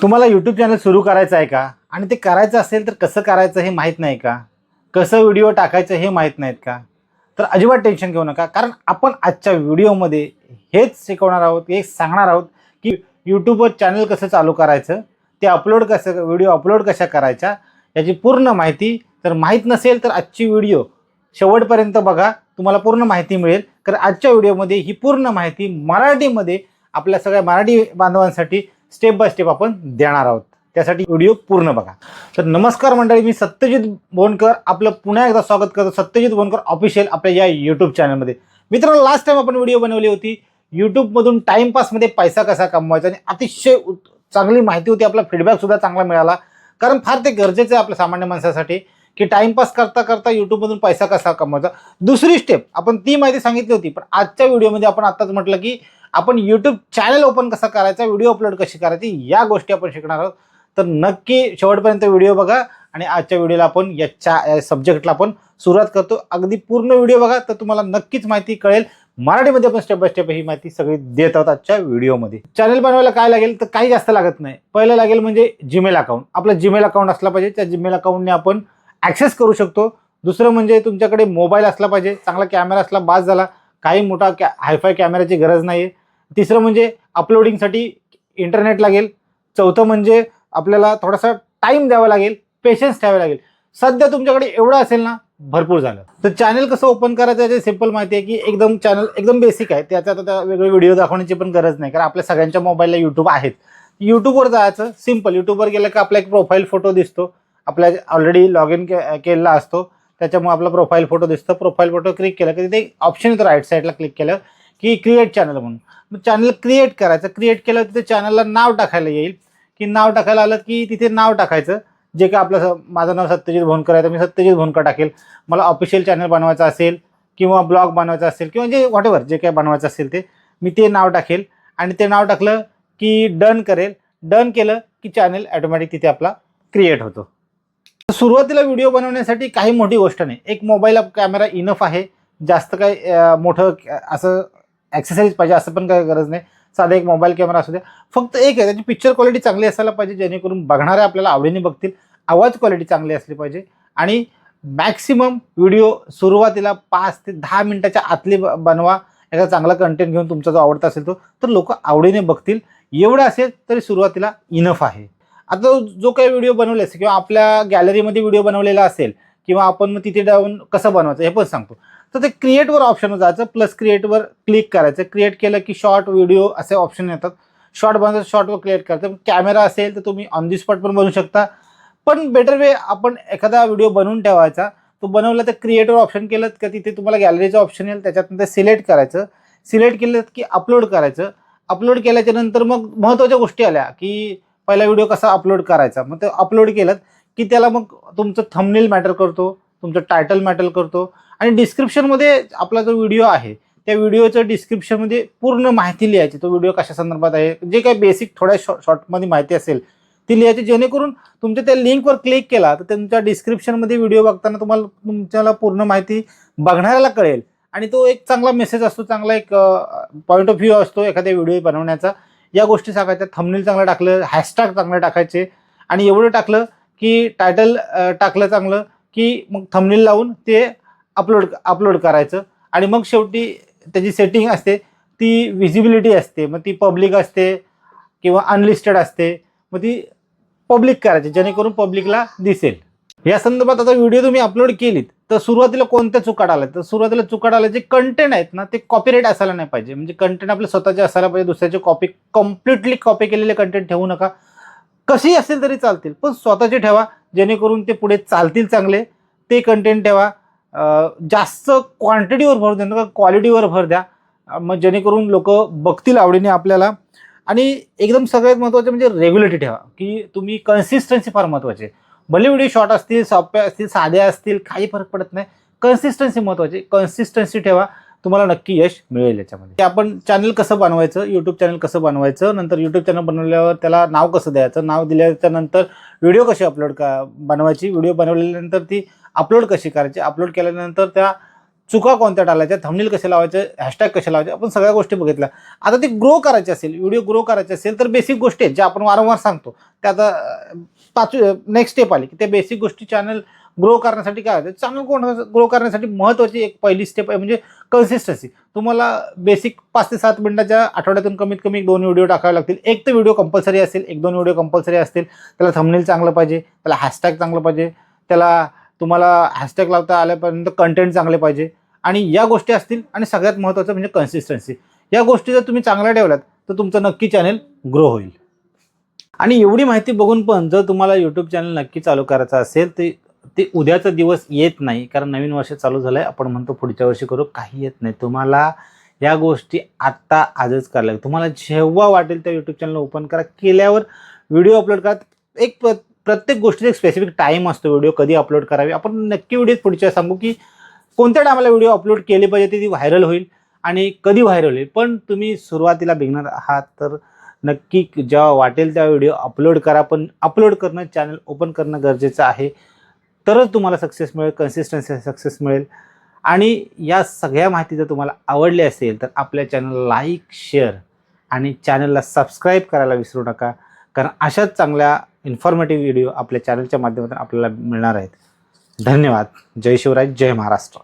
तुम्हाला YouTube channel सुरू करायचं आहे का? आणि ते करायचं असेल तर कसं करायचं हे माहीत नाही का? कसं व्हिडिओ टाकायचं हे माहीत नाहीत का? तर अजिबात टेन्शन घेऊ नका, कारण आपण आजच्या व्हिडिओमध्ये हेच शिकवणार आहोत, हेच सांगणार आहोत की यूट्यूबवर चॅनल कसं चालू करायचं, ते अपलोड कसं, व्हिडिओ अपलोड कशा करायच्या, याची पूर्ण माहिती. तर माहीत नसेल तर आजची व्हिडिओ शेवटपर्यंत बघा, तुम्हाला पूर्ण माहिती मिळेल. कारण आजच्या व्हिडिओमध्ये ही पूर्ण माहिती मराठीमध्ये आपल्या सगळ्या मराठी बांधवांसाठी स्टेप बाय स्टेप आपण देणार आहोत. त्यासाठी व्हिडिओ पूर्ण बघा. तर नमस्कार मंडळी, मी सत्यजित बोनकर आपलं पुन्हा एकदा स्वागत करतो सत्यजित बोनकर ऑफिशियल आपल्या या यूट्यूब चॅनलमध्ये. मित्रांनो, लास्ट टाइम आपण व्हिडिओ बनवली होती यूट्यूबमधून टाइमपासमध्ये पैसा कसा कमवायचा, आणि अतिशय चांगली माहिती होती. आपला फीडबॅक सुद्धा चांगला मिळाला, कारण फार ते गरजेचं आहे आपल्या सामान्य माणसासाठी की टाइमपास करता करता यूट्यूबमधून पैसा कसा कमवायचा. दुसरी स्टेप आपण ती माहिती सांगितली होती, पण आजच्या व्हिडिओमध्ये आपण आताच म्हटलं की आपण यूट्यूब चॅनल ओपन कसा करायचा, व्हिडिओ अपलोड कशी करायची, या गोष्टी आपण शिकणार आहोत. तर नक्की शेवटपर्यंत व्हिडिओ बघा, आणि आजच्या व्हिडिओला आपण या सब्जेक्टला आपण सुरुवात करतो. अगदी पूर्ण व्हिडिओ बघा, तर तुम्हाला नक्कीच माहिती कळेल. मराठीमध्ये आपण स्टेप बाय स्टेप ही माहिती सगळी देत आहोत आजच्या व्हिडिओमध्ये. चॅनल बनवायला काय लागेल, तर काही जास्त लागत नाही. पहिलं लागेल म्हणजे जीमेल अकाउंट. आपलं जीमेल अकाउंट असला पाहिजे, त्या जीमेल अकाउंटने आपण ॲक्सेस करू शकतो. दुसरं म्हणजे तुमच्याकडे मोबाईल असला पाहिजे, चांगला कॅमेरा असला बास झाला, काही मोठा हायफाय कॅमेराची गरज नाही आहे. तिसरं म्हणजे अपलोडिंगसाठी इंटरनेट लागेल. चौथं म्हणजे आपल्याला थोडासा टाईम द्यावा लागेल, पेशन्स ठेवावे लागेल. सध्या तुमच्याकडे एवढं असेल ना, भरपूर झालं. तर चॅनल कसं ओपन करायचं याची सिंपल माहिती आहे की एकदम चॅनल एकदम बेसिक आहे. त्याच्यात आता वेगळे व्हिडिओ दाखवण्याची पण गरज नाही, कारण आपल्या सगळ्यांच्या मोबाईलला यूट्यूब आहेत. यूट्यूबवर जायचं सिंपल. यूट्यूबवर गेलं की आपला एक प्रोफाईल फोटो दिसतो, आपल्या ऑलरेडी लॉग इन केलेला असतो, त्याच्यामुळे आपला प्रोफाईल फोटो दिसतो. प्रोफाईल फोटो क्लिक केला की तिथे ऑप्शन येतो राईट साईडला, क्लिक केलं की क्रिएट चॅनल म्हणून. मग चॅनल क्रिएट करायचं. क्रिएट केलं तिथे चॅनलला नाव टाकायला येईल, की नाव टाकायला आलं की तिथे नाव टाकायचं. जे काय आपलं, माझं नाव सत्यजित भोनकर आहे तर मी सत्यजित भोनकर टाकेल. मला ऑफिशियल चॅनल बनवायचं असेल किंवा ब्लॉग बनवायचा असेल किंवा जे व्हॉटएव्हर जे काय बनवायचं असेल ते मी ते नाव टाकेल, आणि ते नाव टाकलं की डन करेल. डन केलं की चॅनल ऑटोमॅटिक तिथे आपला क्रिएट होतो. सुरुवातीला व्हिडिओ बनवण्यासाठी काही मोठी गोष्ट नाही, एक मोबाईल कॅमेरा इनफ आहे. जास्त काही मोठं असं ॲक्सेसरीज पाहिजे असं पण काही गरज नाही. साधा एक मोबाईल कॅमेरा असू द्या. फक्त एक आहे, त्याची पिक्चर क्वालिटी चांगली असायला पाहिजे, जेणेकरून बघणारे आपल्याला आवडीने बघतील. आवाज क्वालिटी चांगली असली पाहिजे, आणि मॅक्सिमम व्हिडिओ सुरुवातीला 5 ते 10 मिनिटाच्या आतली बनवा. एका चांगला कंटेंट घेऊन तुमचा जो आवडता असेल तो, तर लोक आवडीने बघतील. एवढं असेल तरी सुरुवातीला इनफ आहे. आता जो काही व्हिडिओ बनवले असेल किंवा आपल्या गॅलरीमध्ये व्हिडिओ बनवलेला असेल, किंवा आपण मग तिथे जाऊन कसं बनवायचं हे पण सांगतो. तर ते क्रिएटवर ऑप्शनवर जायचं, प्लस क्रिएटवर क्लिक करायचं. क्रिएट केलं की शॉर्ट व्हिडिओ असे ऑप्शन येतात. शॉर्ट बनवायचं, शॉर्टवर क्रिएट करायचं. कॅमेरा असेल तर तुम्ही ऑन दी स्पॉट पण बनवू शकता, पण बेटर वे आपण एखादा व्हिडिओ बनवून ठेवायचा. तो बनवला तर क्रिएटवर ऑप्शन केलं का तिथे तुम्हाला गॅलरीचं ऑप्शन येईल, त्याच्यातून ते सिलेक्ट करायचं. सिलेक्ट केलं की अपलोड करायचं. अपलोड केल्याच्या नंतर मग महत्त्वाच्या गोष्टी आल्या की पहिला व्हिडिओ कसा अपलोड करायचा. मग ते अपलोड केलं की त्याला मग तुमचं थंबनेल मॅटर करतो, तुमचं टायटल मॅटर करतो, आणि डिस्क्रिप्शनमध्ये आपला जो व्हिडिओ आहे त्या व्हिडिओचं डिस्क्रिप्शनमध्ये पूर्ण माहिती लिहायची. तो व्हिडिओ कशा संदर्भात आहे, जे काही बेसिक थोड्या शॉर्टमध्ये माहिती असेल ती लिहायची, जेणेकरून तुमच्या त्या लिंकवर क्लिक केला तर तुमच्या डिस्क्रिप्शनमध्ये व्हिडिओ बघताना तुमच्याला पूर्ण माहिती बघणाऱ्याला कळेल. आणि तो एक चांगला मेसेज असतो, चांगला एक पॉईंट ऑफ व्ह्यू असतो एखाद्या व्हिडिओ बनवण्याचा. या गोष्टी सांगायच्या. थंबनेल चांगलं टाकलं, हॅशटॅग चांगले टाकायचे, आणि एवढं टाकलं की टायटल टाकलं चांगलं की मग थंबनेल लावून ते अपलोड करायचं. आणि मग शेवटी त्याची सेटिंग असते, ती व्हिजिबिलिटी असते, मग ती पब्लिक असते किंवा अनलिस्टेड असते. मग ती पब्लिक करायची, जेणेकरून पब्लिकला दिसेल. या संदर्भात आता व्हिडिओ तुम्ही अपलोड केलीत तर सुरुवातीला कोणत्या चुका आल्या, तर सुरुवातीला चुका आल्या जे कंटेंट आहेत ना, ते कॉपीराईट असायला नाही पाहिजे. म्हणजे कंटेंट आपले स्वतःचे असायला पाहिजे. दुसऱ्याचे कम्प्लिटली कॉपी केलेले कंटेंट ठेवू नका. कशी असेल तरी चालतील, पण स्वतःचे ठेवा, जेणेकरून ते पुढे चालतील चांगले. ते कंटेंट ठेवा. जास्त क्वांटिटीवर भर द्या नका, क्वालिटीवर भर द्या. मग जेणेकरून लोक बघतील आवडीने आपल्याला. आणि एकदम सगळ्यात महत्त्वाचं म्हणजे रेग्युलरिटी ठेवा, की तुम्ही कन्सिस्टन्सी फार महत्त्वाची आहे. भले व्हिडिओ शॉर्ट असतील, सोप्या असतील, साध्या असतील, काही फरक पडत नाही. कन्सिस्टन्सी महत्त्वाची. कन्सिस्टन्सी ठेवा, तुम्हाला नक्की यश मिळेल याच्यामध्ये. आपण चॅनल कसं बनवायचं, यूट्यूब चॅनल कसं बनवायचं, नंतर यूट्यूब चॅनल बनवल्यावर त्याला नाव कसं द्यायचं, नाव दिल्याच्यानंतर व्हिडिओ कशी बनवायची, व्हिडिओ बनवल्यानंतर ती अपलोड कशी करायची, अपलोड केल्यानंतर त्या चुका कोणत्या टाळायच्या, थंबनेल कसे लावायचे, हॅशटॅग कसे लावायचे, आपण सगळ्या गोष्टी बघितल्या. आता ते ग्रो करायचे असेल, व्हिडिओ ग्रो करायचे असेल तर बेसिक गोष्टी आहेत ज्या आपण वारंवार सांगतो. त्या आता नेक्स्ट स्टेप आली की त्या बेसिक गोष्टी चॅनल ग्रो करण्यासाठी काय होतं, चॅनल ग्रो करण्यासाठी महत्त्वाची एक पहिली स्टेप आहे म्हणजे कन्सिस्टन्सी. तुम्हाला बेसिक 5 ते 7 मिनिटाच्या आठवड्यातून कमीत कमी 2 व्हिडिओ टाकावे लागतील. एक तर व्हिडिओ कंपल्सरी असेल, 1-2 व्हिडिओ कंपल्सरी असतील. त्याला थंबनेल चांगलं पाहिजे, त्याला हॅशटॅग चांगलं पाहिजे, त्याला तुम्हाला हॅशटॅग लावता आल्यापर्यंत कंटेंट चांगले पाहिजे आणि या गोष्टी असतील. आणि सगळ्यात महत्त्वाचं म्हणजे कन्सिस्टन्सी. या गोष्टी जर तुम्ही चांगल्या ठेवल्यात तर तुमचं नक्की चॅनल ग्रो होईल. आणि एवढी माहिती बघून पण जर तुम्हाला यूट्यूब चॅनल नक्की चालू करायचं असेल ते उद्याचा दिवस येत नाही, कारण नवीन वर्ष चालू झालं आहे. आपण म्हणतो पुढच्या वर्षी करू, काही येत नाही. तुम्हाला या गोष्टी आत्ता आजच करायला लागेल. तुम्हाला जेव्हा वाटेल त्या यूट्यूब चॅनल ओपन करा, केल्यावर व्हिडिओ अपलोड करा. एक प्रत्येक गोष्टीचा एक स्पेसिफिक टाईम असतो व्हिडिओ कधी अपलोड करावी. आपण नक्की व्हिडिओ पुढच्या सांगू की कोणत्या टायमाला व्हिडिओ अपलोड केले पाहिजे, ती व्हायरल होईल आणि कधी व्हायरल होईल. पण तुम्ही सुरुवातीला बिगनर आहात तर नक्की जेव्हा वाटेल त्या व्हिडिओ अपलोड करा. पण अपलोड करणं, चॅनल ओपन करणं गरजेचं आहे, तरच तुम्हाला सक्सेस मिळेल, कन्सिस्टन्सी सक्सेस मिळेल. आणि या सगळ्या माहिती जर तुम्हाला आवडली असेल तर आपल्या चॅनल लाईक, शेअर आणि चॅनलला सबस्क्राईब करायला विसरू नका, कारण अशाच चांगल्या इन्फॉर्मेटिव्ह व्हिडिओ आपल्या चॅनलच्या माध्यमातून आपल्याला मिळणार आहेत. धन्यवाद. जय शिवराय, जय महाराष्ट्र.